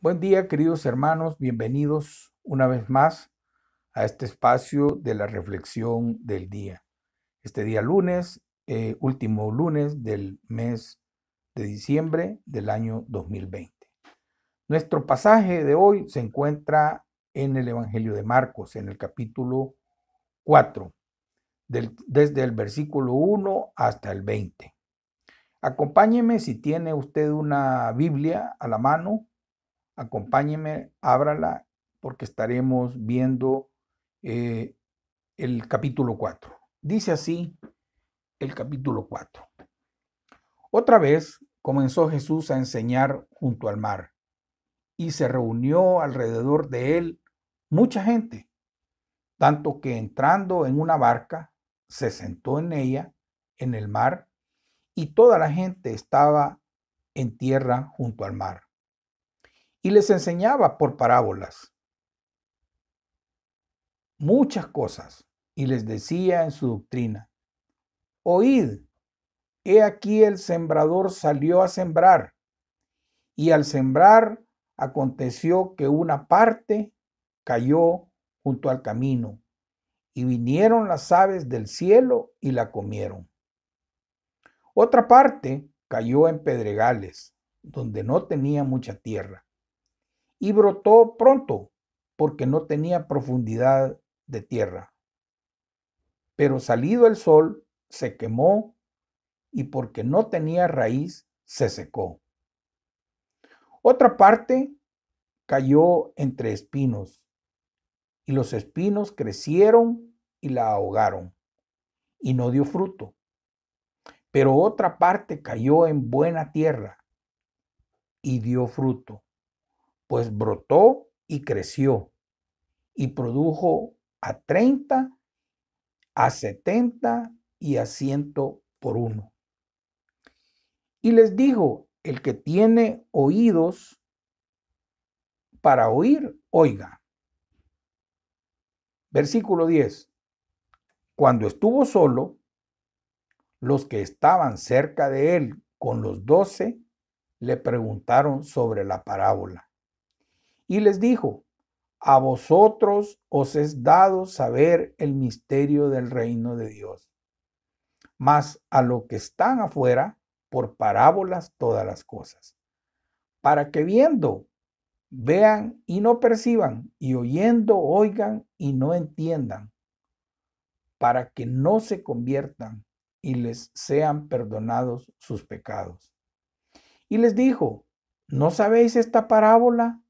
Buen día, queridos hermanos, bienvenidos una vez más a este espacio de la reflexión del día. Este día lunes, último lunes del mes de diciembre del año 2020. Nuestro pasaje de hoy se encuentra en el Evangelio de Marcos, en el capítulo 4, desde el versículo 1 hasta el 20. Acompáñeme si tiene usted una Biblia a la mano. Acompáñeme, ábrala, porque estaremos viendo eh, el capítulo 4. Dice así el capítulo 4. Otra vez comenzó Jesús a enseñar junto al mar, y se reunió alrededor de él mucha gente, tanto que entrando en una barca, se sentó en ella, en el mar, y toda la gente estaba en tierra junto al mar. Y les enseñaba por parábolas muchas cosas, y les decía en su doctrina: oíd, he aquí el sembrador salió a sembrar, y al sembrar aconteció que una parte cayó junto al camino, y vinieron las aves del cielo y la comieron. Otra parte cayó en pedregales, donde no tenía mucha tierra, y brotó pronto, porque no tenía profundidad de tierra. Pero salido el sol, se quemó, y porque no tenía raíz, se secó. Otra parte cayó entre espinos, y los espinos crecieron y la ahogaron, y no dio fruto. Pero otra parte cayó en buena tierra, y dio fruto, pues brotó y creció, y produjo a 30, a 70 y a 100 por uno. Y les dijo: el que tiene oídos para oír, oiga. Versículo 10. Cuando estuvo solo, los que estaban cerca de él con los 12 le preguntaron sobre la parábola. Y les dijo: a vosotros os es dado saber el misterio del reino de Dios, mas a los que están afuera, por parábolas todas las cosas, para que viendo vean y no perciban, y oyendo oigan y no entiendan, para que no se conviertan y les sean perdonados sus pecados. Y les dijo: ¿no sabéis esta parábola?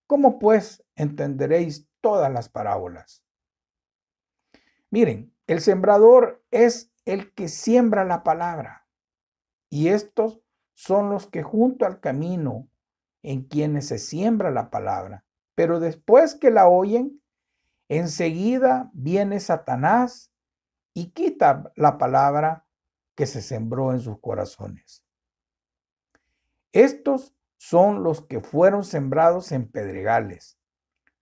¿Cómo pues entenderéis todas las parábolas? Miren, el sembrador es el que siembra la palabra, y estos son los que junto al camino en quienes se siembra la palabra. Pero después que la oyen, enseguida viene Satanás y quita la palabra que se sembró en sus corazones. Estos son los que fueron sembrados en pedregales,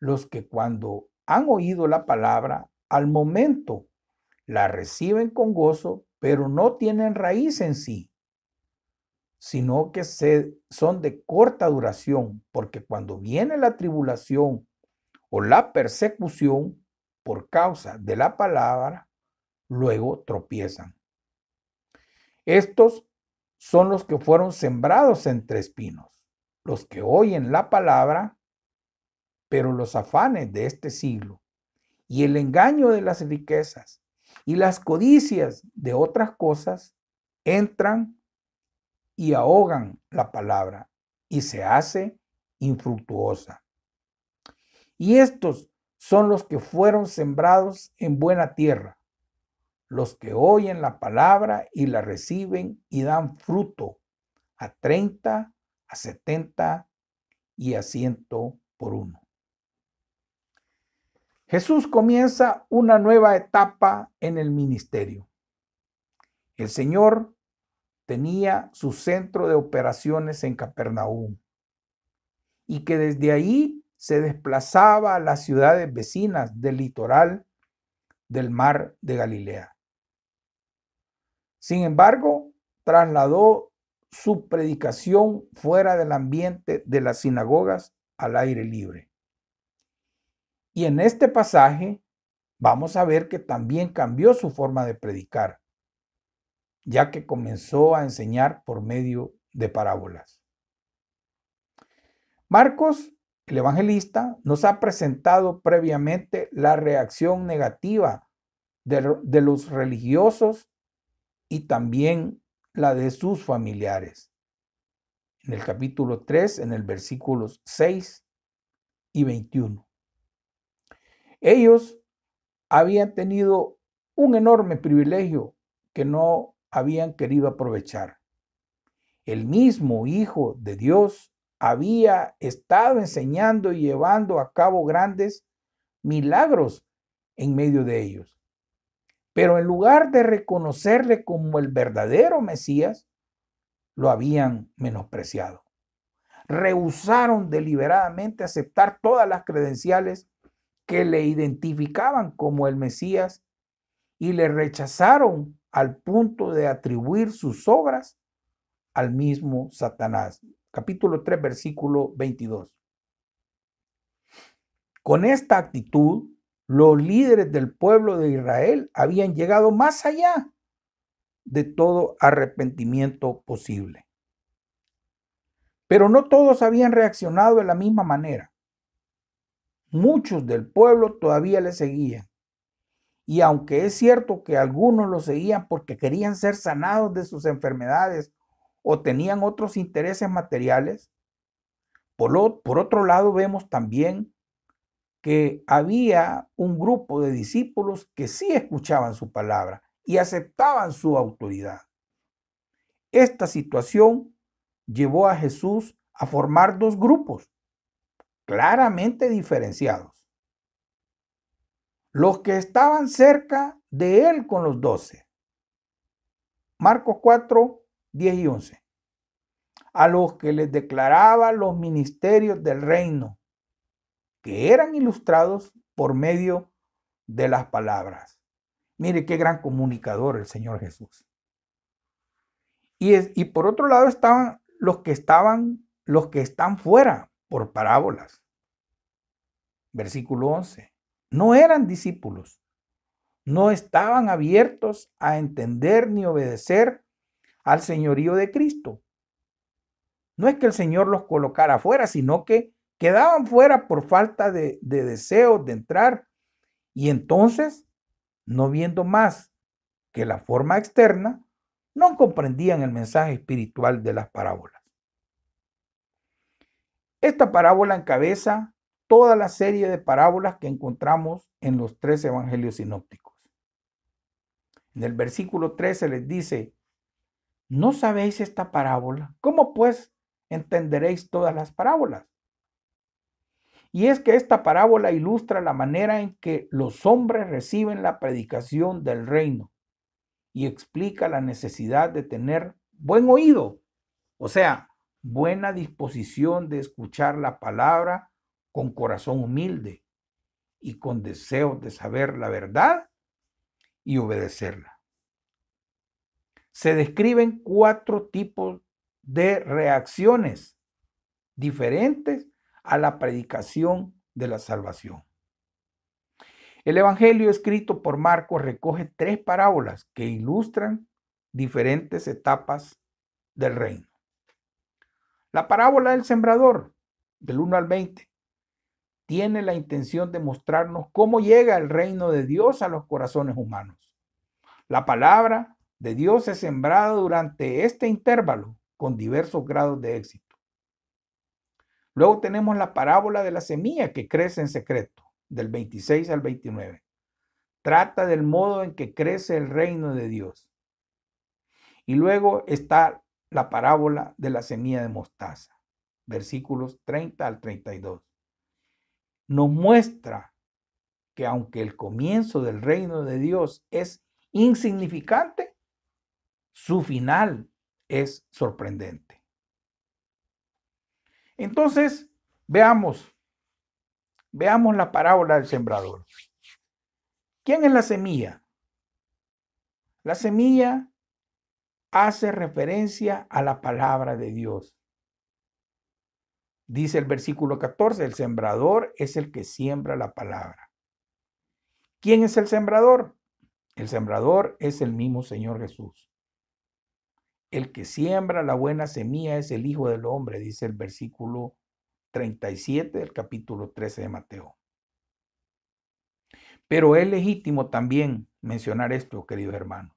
los que cuando han oído la palabra, al momento la reciben con gozo, pero no tienen raíz en sí, sino que son de corta duración, porque cuando viene la tribulación o la persecución por causa de la palabra, luego tropiezan. Estos son los que fueron sembrados entre espinos, los que oyen la palabra, pero los afanes de este siglo y el engaño de las riquezas y las codicias de otras cosas entran y ahogan la palabra y se hace infructuosa. Y estos son los que fueron sembrados en buena tierra, los que oyen la palabra y la reciben y dan fruto a 30, a 70 y a 100 por uno. Jesús comienza una nueva etapa en el ministerio. El Señor tenía su centro de operaciones en Capernaum y que desde ahí se desplazaba a las ciudades vecinas del litoral del mar de Galilea. Sin embargo, trasladó su predicación fuera del ambiente de las sinagogas al aire libre. Y en este pasaje vamos a ver que también cambió su forma de predicar, ya que comenzó a enseñar por medio de parábolas. Marcos, el evangelista, nos ha presentado previamente la reacción negativa de los religiosos y también la de sus familiares. En el capítulo 3, en el versículos 6 y 21. Ellos habían tenido un enorme privilegio que no habían querido aprovechar. El mismo Hijo de Dios había estado enseñando y llevando a cabo grandes milagros en medio de ellos. Pero en lugar de reconocerle como el verdadero Mesías, lo habían menospreciado. Rehusaron deliberadamente aceptar todas las credenciales que le identificaban como el Mesías y le rechazaron al punto de atribuir sus obras al mismo Satanás. Capítulo 3, versículo 22. Con esta actitud, los líderes del pueblo de Israel habían llegado más allá de todo arrepentimiento posible. Pero no todos habían reaccionado de la misma manera. Muchos del pueblo todavía le seguían. Y aunque es cierto que algunos lo seguían porque querían ser sanados de sus enfermedades o tenían otros intereses materiales, por otro lado vemos también que había un grupo de discípulos que sí escuchaban su palabra y aceptaban su autoridad. Esta situación llevó a Jesús a formar dos grupos claramente diferenciados. Los que estaban cerca de él con los 12. Marcos 4, 10 y 11. A los que les declaraba los ministerios del reino, que eran ilustrados por medio de las palabras. Mire qué gran comunicador el Señor Jesús. Y por otro lado estaban los que están fuera por parábolas. Versículo 11. No eran discípulos. No estaban abiertos a entender ni obedecer al señorío de Cristo. No es que el Señor los colocara fuera, sino que quedaban fuera por falta de deseos de entrar. Y entonces, no viendo más que la forma externa, no comprendían el mensaje espiritual de las parábolas. Esta parábola encabeza toda la serie de parábolas que encontramos en los 3 evangelios sinópticos. En el versículo 13 les dice: ¿no sabéis esta parábola? ¿Cómo pues entenderéis todas las parábolas? Y es que esta parábola ilustra la manera en que los hombres reciben la predicación del reino y explica la necesidad de tener buen oído, o sea, buena disposición de escuchar la palabra con corazón humilde y con deseo de saber la verdad y obedecerla. Se describen 4 tipos de reacciones diferentes a la predicación de la salvación. El evangelio escrito por Marcos recoge 3 parábolas que ilustran diferentes etapas del reino. La parábola del sembrador, del 1 al 20, tiene la intención de mostrarnos cómo llega el reino de Dios a los corazones humanos. La palabra de Dios es sembrada durante este intervalo con diversos grados de éxito. Luego tenemos la parábola de la semilla que crece en secreto, del 26 al 29. Trata del modo en que crece el reino de Dios. Y luego está la parábola de la semilla de mostaza, versículos 30 al 32. Nos muestra que aunque el comienzo del reino de Dios es insignificante, su final es sorprendente. Entonces, veamos la parábola del sembrador. ¿Quién es la semilla? La semilla hace referencia a la palabra de Dios. Dice el versículo 14, el sembrador es el que siembra la palabra. ¿Quién es el sembrador? El sembrador es el mismo Señor Jesús. El que siembra la buena semilla es el Hijo del Hombre, dice el versículo 37 del capítulo 13 de Mateo. Pero es legítimo también mencionar esto, queridos hermanos,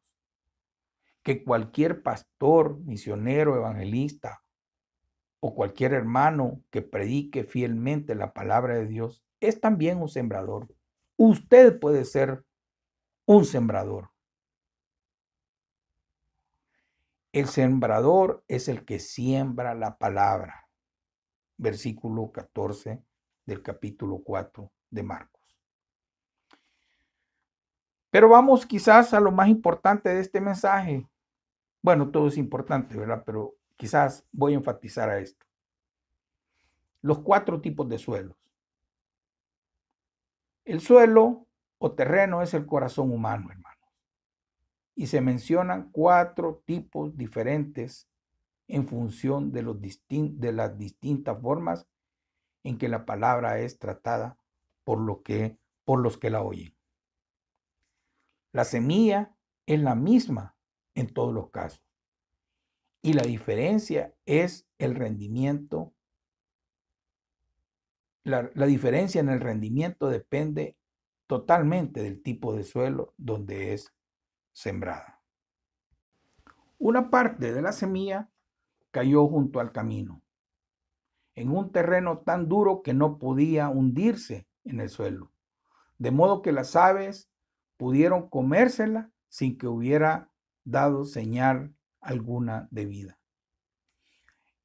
que cualquier pastor, misionero, evangelista o cualquier hermano que predique fielmente la palabra de Dios es también un sembrador. Usted puede ser un sembrador. El sembrador es el que siembra la palabra. Versículo 14 del capítulo 4 de Marcos. Pero vamos quizás a lo más importante de este mensaje. Bueno, todo es importante, ¿verdad? Pero quizás voy a enfatizar a esto. Los 4 tipos de suelos. El suelo o terreno es el corazón humano, hermanos. Y se mencionan 4 tipos diferentes en función de las distintas formas en que la palabra es tratada por los que la oyen. La semilla es la misma en todos los casos. Y la diferencia es el rendimiento. La diferencia en el rendimiento depende totalmente del tipo de suelo donde es sembrada. Una parte de la semilla cayó junto al camino, en un terreno tan duro que no podía hundirse en el suelo, de modo que las aves pudieron comérsela sin que hubiera dado señal alguna de vida.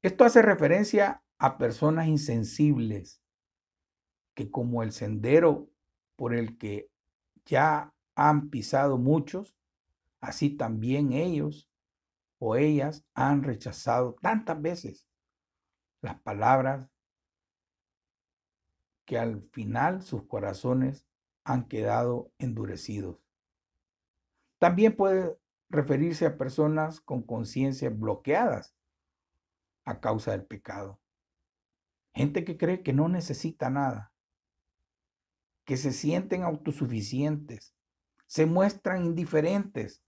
Esto hace referencia a personas insensibles que, como el sendero por el que ya han pisado muchos, así también ellos o ellas han rechazado tantas veces las palabras que al final sus corazones han quedado endurecidos. También puede referirse a personas con conciencias bloqueadas a causa del pecado. Gente que cree que no necesita nada, que se sienten autosuficientes, se muestran indiferentes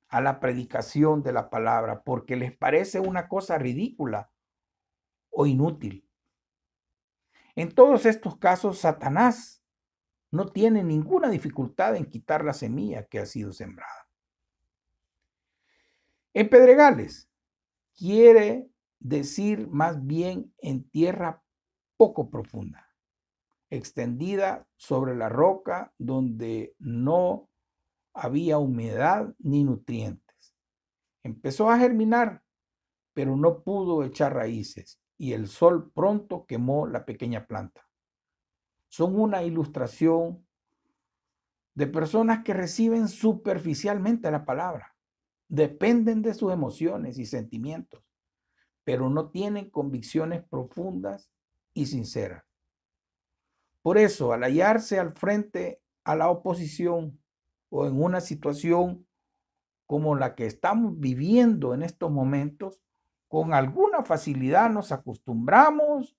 a la predicación de la palabra porque les parece una cosa ridícula o inútil. En todos estos casos, Satanás no tiene ninguna dificultad en quitar la semilla que ha sido sembrada. En pedregales quiere decir más bien en tierra poco profunda, extendida sobre la roca donde no había humedad ni nutrientes. Empezó a germinar, pero no pudo echar raíces y el sol pronto quemó la pequeña planta. Son una ilustración de personas que reciben superficialmente la palabra, dependen de sus emociones y sentimientos, pero no tienen convicciones profundas y sinceras. Por eso, al hallarse al frente a la oposición o en una situación como la que estamos viviendo en estos momentos, con alguna facilidad nos acostumbramos,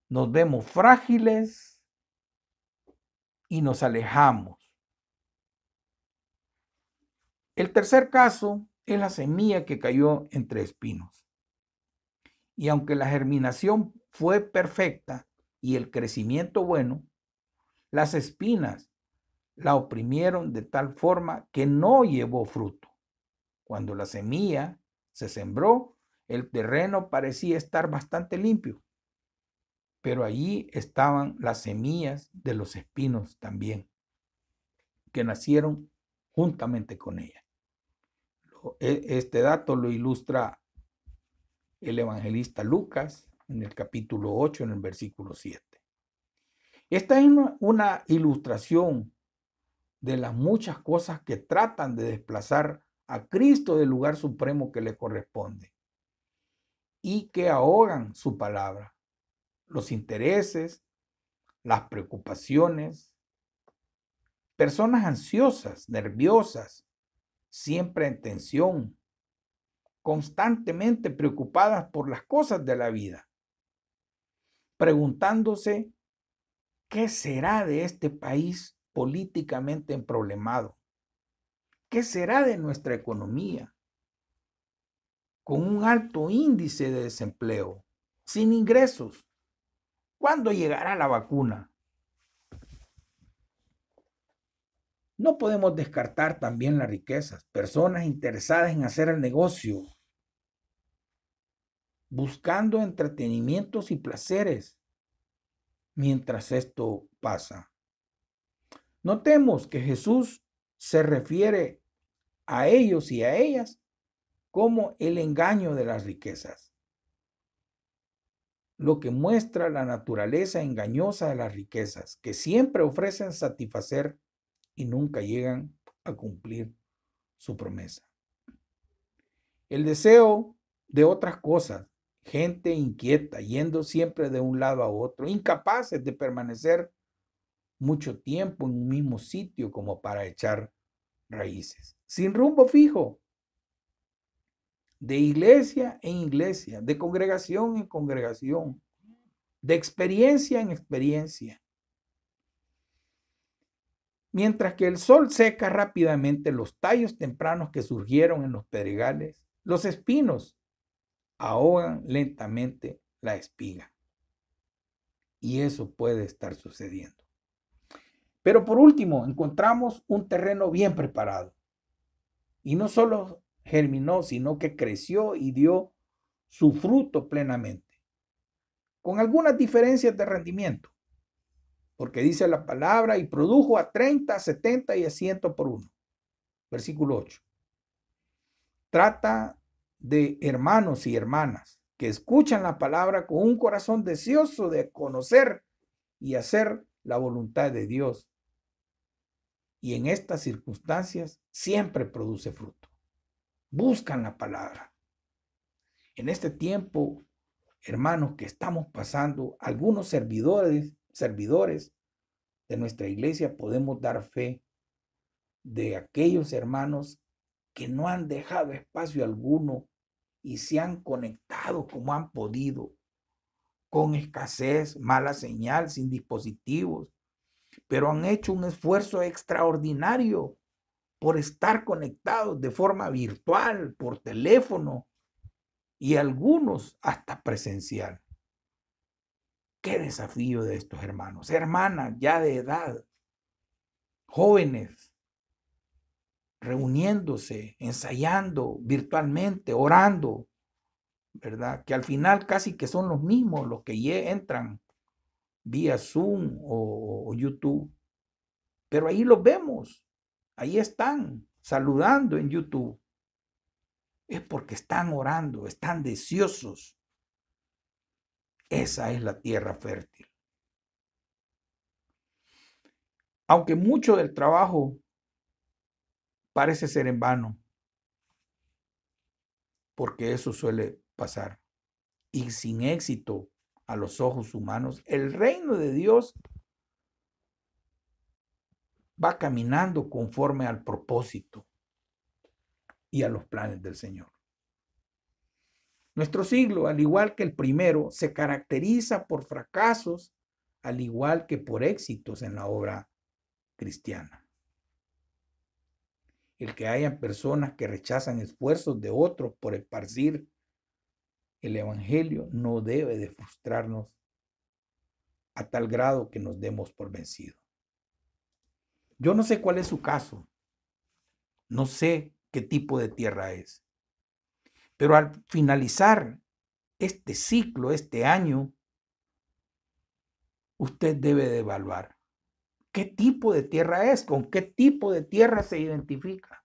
nos vemos frágiles y nos alejamos. El tercer caso es la semilla que cayó entre espinos. Y aunque la germinación fue perfecta y el crecimiento bueno, las espinas la oprimieron de tal forma que no llevó fruto. Cuando la semilla se sembró, el terreno parecía estar bastante limpio, pero allí estaban las semillas de los espinos también, que nacieron juntamente con ella. Este dato lo ilustra el evangelista Lucas en el capítulo 8, en el versículo 7. Esta es una ilustración de las muchas cosas que tratan de desplazar a Cristo del lugar supremo que le corresponde y que ahogan su palabra. Los intereses, las preocupaciones, personas ansiosas, nerviosas, siempre en tensión, constantemente preocupadas por las cosas de la vida, preguntándose qué será de este país políticamente emproblemado, qué será de nuestra economía, con un alto índice de desempleo, sin ingresos. ¿Cuándo llegará la vacuna? No podemos descartar también las riquezas, personas interesadas en hacer el negocio, buscando entretenimientos y placeres mientras esto pasa. Notemos que Jesús se refiere a ellos y a ellas como el engaño de las riquezas, lo que muestra la naturaleza engañosa de las riquezas, que siempre ofrecen satisfacer y nunca llegan a cumplir su promesa. El deseo de otras cosas, gente inquieta, yendo siempre de un lado a otro, incapaces de permanecer mucho tiempo en un mismo sitio como para echar raíces, sin rumbo fijo, de iglesia en iglesia, de congregación en congregación, de experiencia en experiencia. Mientras que el sol seca rápidamente los tallos tempranos que surgieron en los pedregales, los espinos ahogan lentamente la espiga. Y eso puede estar sucediendo. Pero por último, encontramos un terreno bien preparado. Y no solo germinó, sino que creció y dio su fruto plenamente, con algunas diferencias de rendimiento, porque dice la palabra, y produjo a 30, a 70 y a 100 por uno. Versículo 8. Trata de hermanos y hermanas que escuchan la palabra con un corazón deseoso de conocer y hacer la voluntad de Dios. Y en estas circunstancias siempre produce fruto. Buscan la palabra. En este tiempo, hermanos, que estamos pasando, algunos servidores de nuestra iglesia podemos dar fe de aquellos hermanos que no han dejado espacio alguno y se han conectado como han podido, con escasez, mala señal, sin dispositivos, pero han hecho un esfuerzo extraordinario por estar conectados de forma virtual, por teléfono y algunos hasta presencial. Qué desafío de estos hermanos, hermanas ya de edad, jóvenes, reuniéndose, ensayando virtualmente, orando, ¿verdad? Que al final casi que son los mismos los que entran vía Zoom o YouTube. Pero ahí los vemos, ahí están saludando en YouTube. Es porque están orando, están deseosos. Esa es la tierra fértil. Aunque mucho del trabajo parece ser en vano, porque eso suele pasar, y sin éxito a los ojos humanos, el reino de Dios va caminando conforme al propósito y a los planes del Señor. Nuestro siglo, al igual que el primero, se caracteriza por fracasos, al igual que por éxitos en la obra cristiana. El que haya personas que rechazan esfuerzos de otros por esparcir el evangelio no debe de frustrarnos a tal grado que nos demos por vencidos. Yo no sé cuál es su caso, no sé qué tipo de tierra es, pero al finalizar este ciclo, este año, usted debe de evaluar qué tipo de tierra es, con qué tipo de tierra se identifica.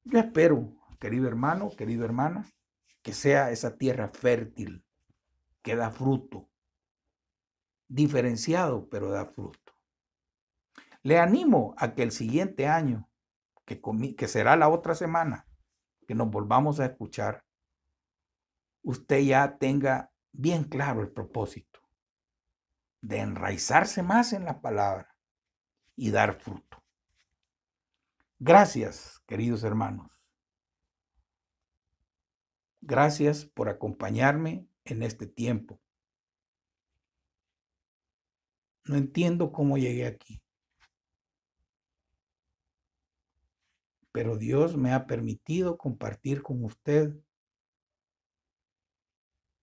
Yo espero, querido hermano, querida hermana, que sea esa tierra fértil, que da fruto, diferenciado, pero da fruto. Le animo a que el siguiente año, que será la otra semana, que nos volvamos a escuchar, usted ya tenga bien claro el propósito de enraizarse más en la palabra y dar fruto. Gracias, queridos hermanos. Gracias por acompañarme en este tiempo. No entiendo cómo llegué aquí, pero Dios me ha permitido compartir con usted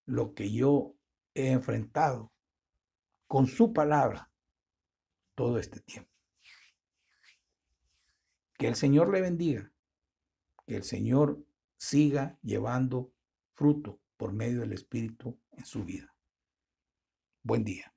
lo que yo he enfrentado con su palabra todo este tiempo. Que el Señor le bendiga, que el Señor siga llevando fruto por medio del Espíritu en su vida. Buen día.